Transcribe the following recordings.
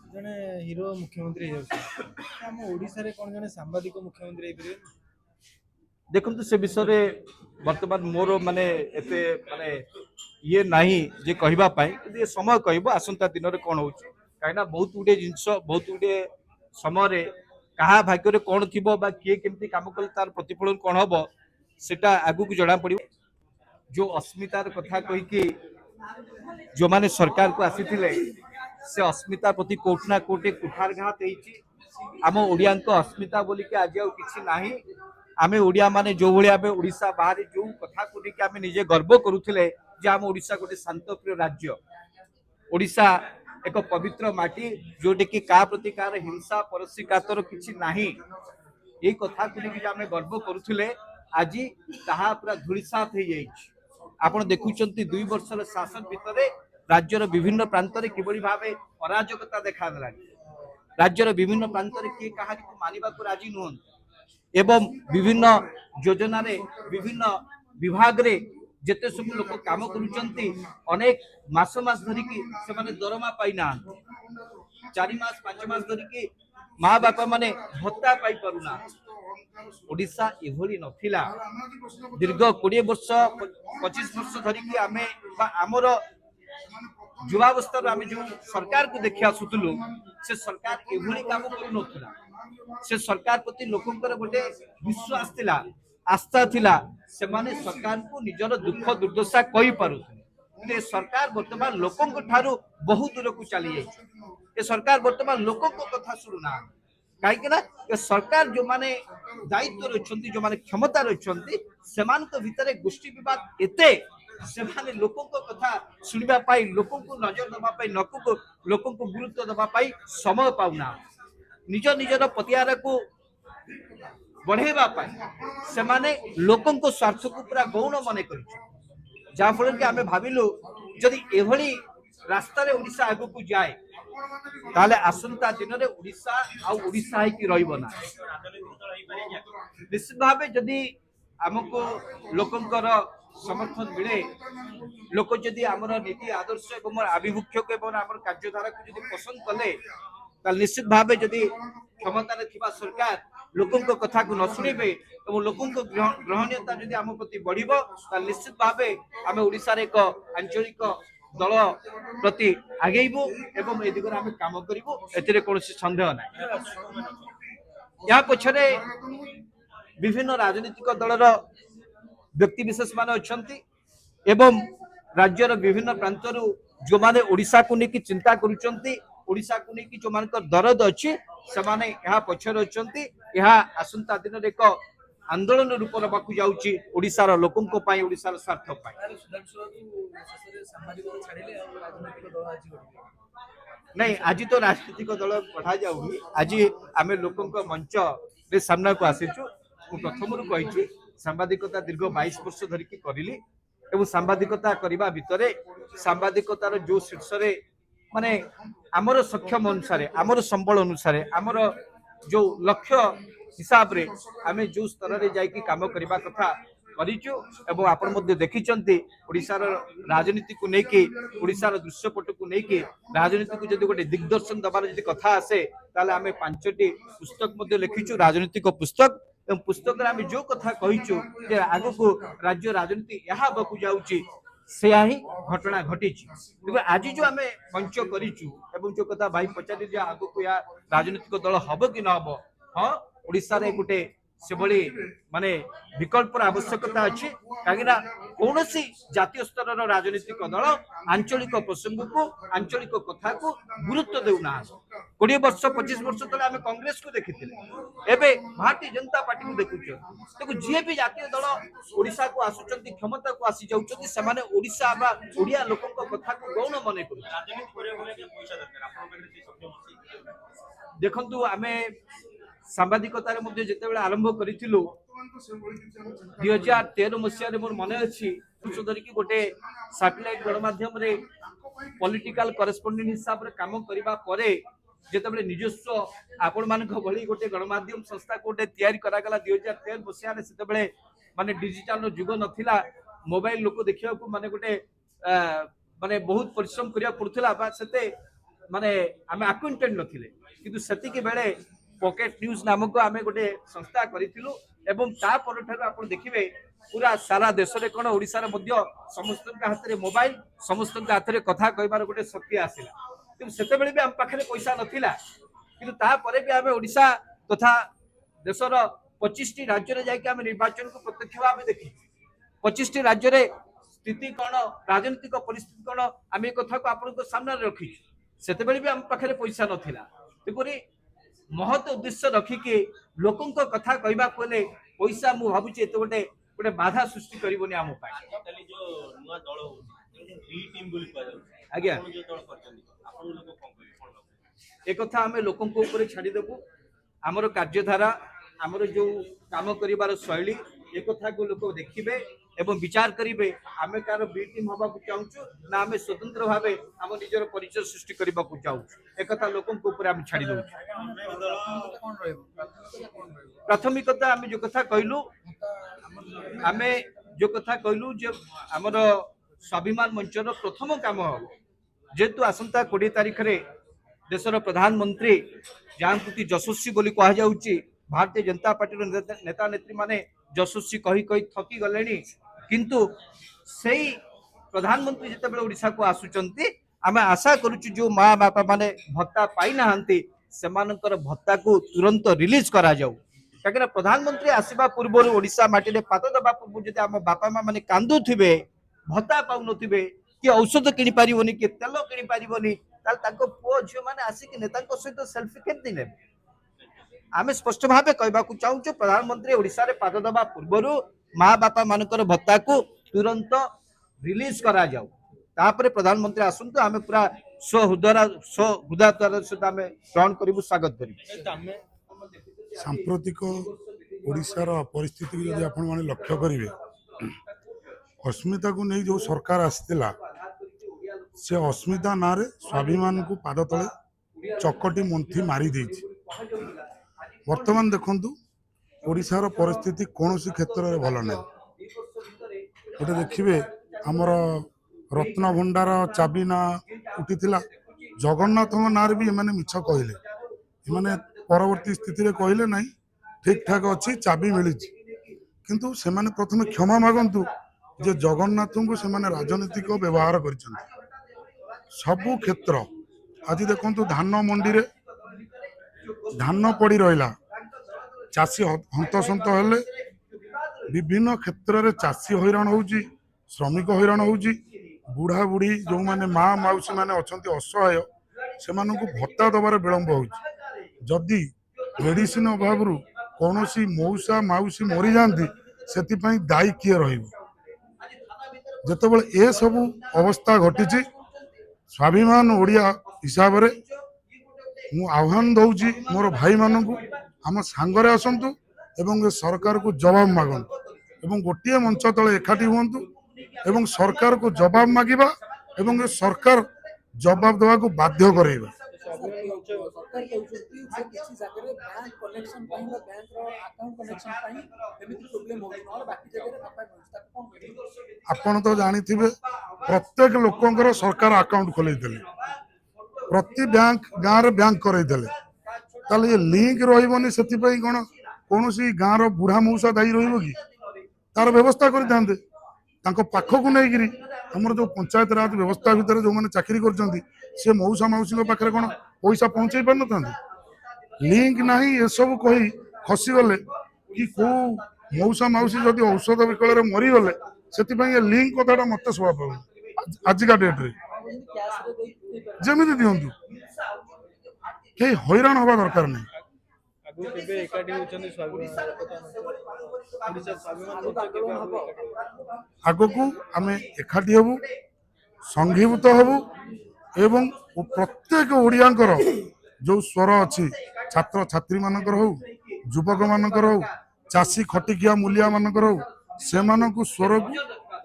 जड़े हिरो मुख्यमंत्री आम ओडिशा रे कौन जड़े सांबादिक मुख्यमंत्री देखु से विषय बर्तमान मोर माने एते माने ये नहीं जे कहबा पाई ये समय कहबो आसंता दिन रे कोन होची काइना बहुत गुडे जिंस बहुत गुडे समय रे कहा भाग्य रे कोन थिबो बा किए केमती काम कल तार प्रतिफलन कोन हबो सेटा आगु को जणा पड़िबो जो अस्मितार कथा कहि कि जो माने सरकार को आसीथिले से अस्मिता प्रति कोटना कोटे कुठारघात हेची आम ओडिया अस्मिता बोली कि आज आउ किछि नाही आमे ओडिया माने जो भली आमे ओडिशा बाहर जो कथा को लेके आमे निजे गर्व करूथिले जे आम ओडिशा गोटे शांतप्रिय राज्य ओडिशा एक पवित्र माटी जोटे कि का प्रति कार हिंसा परसिकातर किछि नाही ए कथा को लेके आमे गर्व करूथिले आज ताहा पूरा धूलिसात हे जाइछि आपण देखुचंती 2 वर्षर शासन भितरे राज्यर विभिन्न प्रांत रे किबळी भाबे अराजकता देखा देला राज्यर विभिन्न प्रांत रे के कहानी को मानिबा को राजी नहन एवं विभिन्न योजना रे विभिन्न विभाग रे जेते सब लोक काम करूचंती अनेक मास मास धरि की से माने दरमा पाइना 4 मास 5 मास धरि की माँ बापा माने भत्ता पाई परुना ओडिशा एभली नथिला दीर्घ 20 वर्ष 25 वर्ष धरि की आमे बा हमर युवावस्था आमे जो सरकार को देखि आसुतलु से सरकार एभली काम करू नथिला से सरकार प्रति लोकंकर गोटे विश्वास थिला आस्था थिला से माने सरकार को निजर दुख दुर्दशा कहि पारुथले ए सरकार वर्तमान लोकंक ठारू बहुत दूर को चली जाई ए सरकार वर्तमान लोकंक कथा सुनुना काहे ना ए सरकार जो माने दायित्व रछंती जो माने क्षमता रछंती समान को भीतर गोष्ठी विवाद एते से माने लोकंक कथा सुनिबा पाई लोकंक नजर दबा पाई लोकंक गुरुत्व दबा पाई समय पाउना निज निजर पतियार को बढ़ेबा पाई से माने लोकंक स्वार्थ को पूरा गौण मन कर जहाँ फल कि आमे भाविलु जदि एभली रास्ता रे ओडिशा आगु को जाए ताले आसंता दिन रे ओडिशा आ ओडिशा है कि रहिबो ना निश्चित भावे जदि हमको लोकंकर समर्थन मिले लोक जदि आमर नीति आदर्श एवं आभिमुख्य को एवं आमर कार्यधारा को जदि पसंद कले ताल निश्चित भावे जदि क्षमता थिबा सरकार लोकों को कथा को न सुनिबे एवं लोकों को ग्रहणीयता जदि आम प्रति बढ़िबो ताल निश्चित भावे आमे ओडिसा रे एक आंचलिक दल प्रति आगेइबो एवं ए दिगरे आमे काम करिबो एतिरे कोनोसी संदेह नै या पछरे विभिन्न राजनीतिक दलर व्यक्ति विशेष मान अछंती एवं राज्यर विभिन्न प्रांतरु जो माने ओडिसा को नेकी चिंता करूचंती ओडिशा को नेकी जो मानकर दरद अछि से माने यहा पछर अछंती यहा आसंता दिन रे एक आंदोलन रूप रबाकू जाउची ओडिसा रो लोकन को पाई ओडिसा रो स्वार्थ पाई नहीं आज तो राजनीतिक दल पढ़ा जाऊ आज आमे लोकन को मंच रे सामना को आसीचु प्रथम रु कहिची सांबादिकता दीर्घ 22 वर्ष धरिकी करिली एवं सांबादिकता करबा भितरे सांबादिकतार जो शीर्ष रे माने आमर सक्षम अनुसार आमर संबल अनुसार आमर जो लक्ष्य हिसाब रे आमे जो स्तर रे जाई की काम करबा कथा करिचु एवं आपण मध्ये देखिचंती ओडिसा रो राजनीति को नेकी ओडिसा रो दृश्यपट को नेकी राजनीति को जदि गोटे दिग्दर्शन दबार जदि कथा आसे ताले आमे 5टी पुस्तक मध्ये लिखिचु राजनीतिक पुस्तक एवं पुस्तक आम जो कथा कहीचु जे आगु को राज्य राजनीति यहाँ बकु जाउची से ही घटना घटी आज जो आम मंच करिचु एवं जो कथा भाई पचारि जे आगु को या राजनीतिक दल हबो कि न हबो हां ओडिसा रे गुटे से भली माने विकल्प आवश्यकता अच्छी कहीं कौन जातीय स्तर राजनीतिक दल आंचलिक प्रसंग को आंचलिक कथा को गुरुत्व देना 20 वर्ष 25 वर्ष तले आम कांग्रेस को देखी एबे भारतीय जनता पार्टी को देखुछ देखो जी भी जातीय दल ओडिशा को आसुचंती क्षमता को आसी जाउचंती से माने ओडिशा बा ओडिया लोकन को कथा को गौण मने करू देखंतु आमे सांबादिकतार मध्य जेतेबेले आरंभ करिथिलु 2013 मसिया रे मोर मने अछि धरिकी गोटे सैटेलाइट गणमाध्यम रे पॉलिटिकल करेस्पोंडेंट हिसाब रे काम करिबा परे जेतेबेले निजस्व आपण मानक भली गोटे गणमाध्यम संस्था कोटे तयारी करा गला 2013 मसिया रे सेतेबेले माने डिजिटल रो जुग नथिला मोबाइल लोक देखिया को माने गोटे माने बहुत परिश्रम करिया पड़थला बा सेते माने आमे अक्विंटेड नथिले किंतु सेतिके बेले पॉकेट न्यूज नामक आमे गोटे संस्था करिथिलु एवं ता परठारु आपण देखिबे पूरा सारा देश रे कोन ओडिसा रे मध्य समस्त हाथ रे मोबाइल समस्त हाथ रे कथा कहबार गोटे शक्ति आसिला किंतु सेते बेले भी हम पाखरे पैसा नथिला किंतु ता परे भी आमे ओडिसा तथा देशर 25 टी राज्य रे जाय के आमे निर्वाचन को प्रत्यक्ष भाव देखि 25 टी राज्य रे स्थिति कौन राजनीतिक परिस्थिति कौन आम ये कथा को आपण सामने रखी से भी आम पाखे पैसा नाला तेपरी महत उद्देश्य रखिकी लोकों कथा कहवाक पैसा मुझे भावुँ एत गोटे गोटे बाधा सृष्टि करनी आम आज्ञा एक आम लोकों छाड़देबू आमर कार्यधारा आमर जो काम कर शैली एक कथा को लोक देखिए एवं विचार करेंगे आम कार बी टीम हवा चाहूँ ना आम स्वतंत्र भाव आम निजर परिचय सृष्टि करने को चाहूँ एक लोकों आम छाड़ी दे प्राथमिकता आम जो कथा कहलु आम जो कथा कहलु जे आमर स्वाभिमान मंचर प्रथम काम हम जेहेतु आसंता 20 तारीख रे देशर प्रधानमंत्री जहाँ प्रति यशस्वी बोली कह जाउची भारतीय जनता पार्टी नेता नेत्री माने यशस्वी कही कही थकी गले किंतु सेई प्रधानमंत्री जिते बेले ओडिशा को आसुचंती आमे आशा करूछु जो माँ बापा माने भत्ता पाई नाहंती सेमानकर भत्ता को तुरंत रिलीज करा जाऊ कहीं प्रधानमंत्री आसवा पूर्व ओडिशा माटी रे पाद दबा पूर्व जदि आम बापा माँ माने कांदुथिबे भत्ता पाउ नथिबे कि औषध किनि पारिबोनी कि तेल किनि पारिबोनी ताल ताको पुओ झियो माने आसिक नेतांको सहित सेल्फी केमति ने आमे स्पष्ट भाव कहवाक चाहूँ प्रधानमंत्री ओडिशा रे पाद दबा पूर्व माँ बापा मानकर भत्ता को तुरंत रिलीज करा जाऊ तापरे प्रधानमंत्री आसंतु आमे पूरा हृदय सहित आमे ग्रहण करिबु स्वागत करिबु सांप्रतिक ओडिशार परिस्थिति यदि आपण माने लक्ष्य करिवे अस्मिता को नहीं जो सरकार आसतिला से अस्मिता ना रे स्वाभिमान को पाद तले चकटी मंथी मारी देछि वर्तमान देखंतु ओडिशार परिस्थिति कौनसी क्षेत्र में भल ना गोटे देखिए आमर रत्न भंडार चाबी ना उठी जगन्नाथ ना भी एमाने मिछ कहले एमाने परवर्ती स्थिति रे कहले नहीं ठीक ठाक अच्छी चाबी मिली किंतु से माने प्रथम क्षमा मागंतु जे जगन्नाथ को से माने राजनीतिक व्यवहार कर सबु क्षेत्र आज देखंतु धान मंडी रे धान पड़ी रहा चाषी हंतसंत हेले विभिन्न क्षेत्र में चाषी हैरान होउची श्रमिक हैरान होउची बुढ़ा बुढ़ी जो माने माँ माउसी माने अछंती असहाय से भत्ता दबार विलंब होउची जदि मेडिसिन अभाव कौन मौसा माउसी मरी जाती से दायी किए रतबले ए सबू अवस्था घटी स्वाभिमान ओडिया हिसाब से मु आह्वान दौची मोर भाई मानू आम सांगरे आसतु एवं सरकार को जवाब मागंतु एवं गोटे मंच तले एकाठी हुंतु एवं सरकार को जवाब मागिबा एवं सरकार जवाब देवा को बाध्य कराइबा आपण तो जानी प्रत्येक लोकंकर सरकार अकाउंट खोल प्रति बैंक गाँव रे बैंक करे लिंक रही से कौन कौन गाँव बुढ़ा मौसा दायी रही तार व्यवस्था करते पाखक नहीं आमर जो पंचायत राज व्यवस्था भितर जो मैंने चाकरी कर मौसा मौसी पाखे कौन पैसा पहुंचे पार न लिंक ना ये सब कही खसीगले कि कौ मौसा मौसी जदि औषध विकल मरीगले से लिंक कथा मत शोभा पाऊँ आजिका डेट्रे जमी दिंतु कहीं हैरान हवा दरकार नहीं आग को आम एकाठी हबू संघीभूत हबू एवं प्रत्येक ओडियांकर जो स्वर अच्छी छात्र छात्री मानकर हो युवक मानकर हो चाषी खटिकिया मूलिया मानकर हो से स्वर को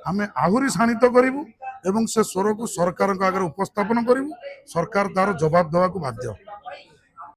आम आहुरी शाणित करूँ एवं से स्वर को सरकार आगे उपस्थापन करूँ सरकार तार जवाब देवा बाध्य।